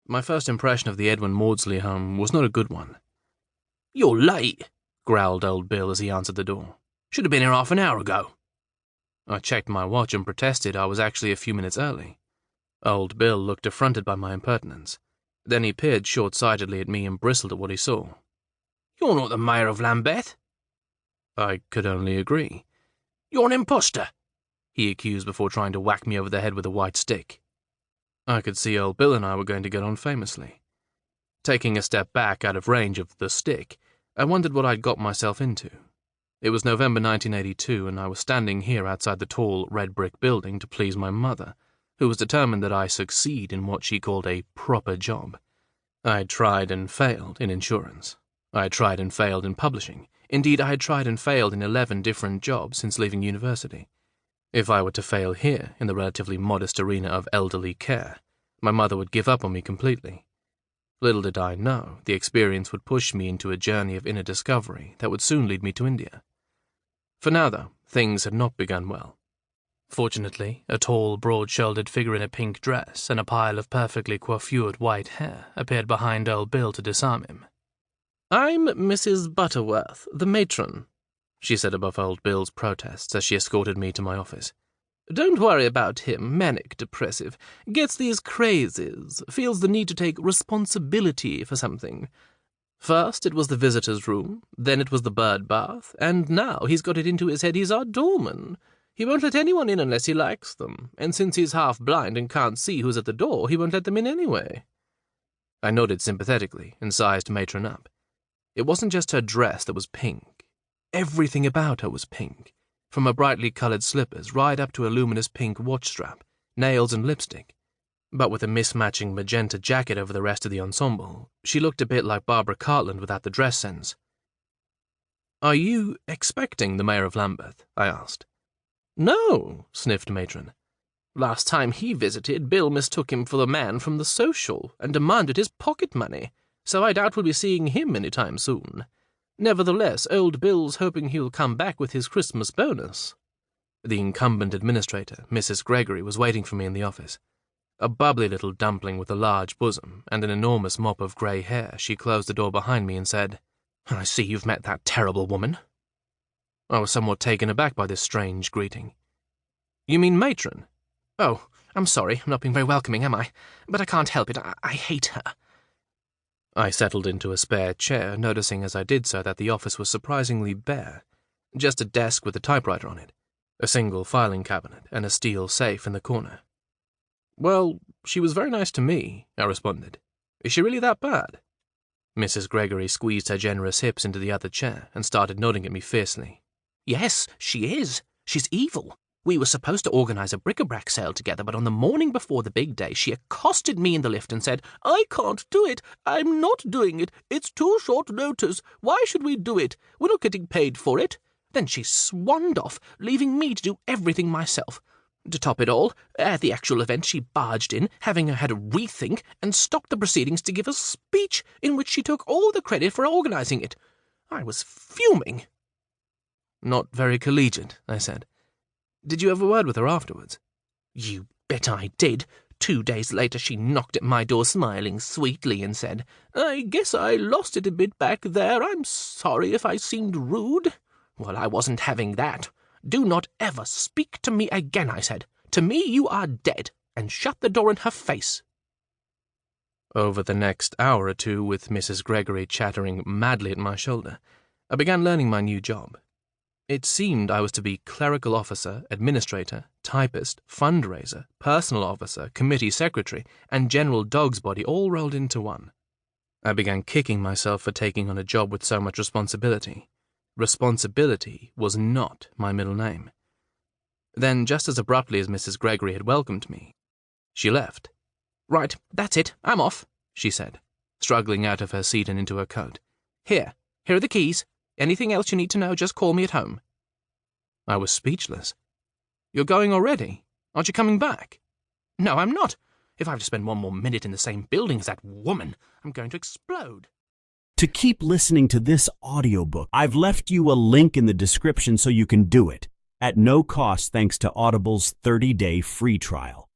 My first impression of the Edwin Maudsley home was not a good one. "You're late," growled old Bill as he answered the door. "Should have been here half an hour ago." I checked my watch and protested I was actually a few minutes early. Old Bill looked affronted by my impertinence. Then he peered short-sightedly at me and bristled at what he saw. "You're not the Mayor of Lambeth." I could only agree. "You're an imposter," he accused before trying to whack me over the head with a white stick. I could see old Bill and I were going to get on famously. Taking a step back out of range of the stick, I wondered what I'd got myself into. It was November 1982, and I was standing here outside the tall, red-brick building to please my mother, who was determined that I succeed in what she called a proper job. I had tried and failed in insurance. I had tried and failed in publishing. Indeed, I had tried and failed in 11 different jobs since leaving university. If I were to fail here, in the relatively modest arena of elderly care, my mother would give up on me completely. Little did I know, the experience would push me into a journey of inner discovery that would soon lead me to India. For now, though, things had not begun well. Fortunately, a tall, broad-shouldered figure in a pink dress and a pile of perfectly coiffured white hair appeared behind old Bill to disarm him. "I'm Mrs. Butterworth, the matron," she said above old Bill's protests as she escorted me to my office. "Don't worry about him, manic depressive, gets these crazes, feels the need to take responsibility for something. First it was the visitor's room, then it was the bird bath, and now he's got it into his head he's our doorman. He won't let anyone in unless he likes them, and since he's half blind and can't see who's at the door, he won't let them in anyway." I nodded sympathetically and sized matron up. It wasn't just her dress that was pink. Everything about her was pink, from her brightly coloured slippers right up to a luminous pink watch strap, nails and lipstick. But with a mismatching magenta jacket over the rest of the ensemble, she looked a bit like Barbara Cartland without the dress sense. "Are you expecting the Mayor of Lambeth?" I asked. "No," sniffed matron. "Last time he visited, Bill mistook him for the man from the social and demanded his pocket money, so I doubt we'll be seeing him any time soon. Nevertheless, old Bill's hoping he'll come back with his Christmas bonus." The incumbent administrator, Mrs. Gregory, was waiting for me in the office. A bubbly little dumpling with a large bosom and an enormous mop of grey hair, she closed the door behind me and said, "I see you've met that terrible woman." I was somewhat taken aback by this strange greeting. "You mean matron?" "Oh, I'm sorry, I'm not being very welcoming, am I? But I can't help it, I hate her." I settled into a spare chair, noticing as I did so that the office was surprisingly bare. Just a desk with a typewriter on it, a single filing cabinet, and a steel safe in the corner. "Well, she was very nice to me," I responded. "Is she really that bad?" Mrs. Gregory squeezed her generous hips into the other chair and started nodding at me fiercely. "Yes, she is. She's evil. We were supposed to organize a bric-a-brac sale together, but on the morning before the big day, she accosted me in the lift and said, 'I can't do it. I'm not doing it. It's too short notice. Why should we do it? We're not getting paid for it.' Then she swanned off, leaving me to do everything myself. To top it all, at the actual event she barged in, having had a rethink, and stopped the proceedings to give a speech in which she took all the credit for organizing it. I was fuming." "Not very collegiate," I said. "Did you have a word with her afterwards?" "You bet I did. 2 days later she knocked at my door smiling sweetly and said, 'I guess I lost it a bit back there. I'm sorry if I seemed rude.' Well, I wasn't having that. 'Do not ever speak to me again,' I said. 'To me you are dead,' and shut the door in her face." Over the next hour or two, with Mrs. Gregory chattering madly at my shoulder, I began learning my new job. It seemed I was to be clerical officer, administrator, typist, fundraiser, personal officer, committee secretary, and general dog's body all rolled into one. I began kicking myself for taking on a job with so much responsibility. Responsibility was not my middle name. Then, just as abruptly as Mrs. Gregory had welcomed me, she left. "Right, that's it, I'm off," she said, struggling out of her seat and into her coat. Here are the keys. Anything else you need to know, just call me at home." I was speechless. "You're going already? Aren't you coming back?" "No, I'm not. If I have to spend one more minute in the same building as that woman, I'm going to explode." To keep listening to this audiobook, I've left you a link in the description so you can do it, at no cost thanks to Audible's 30-day free trial.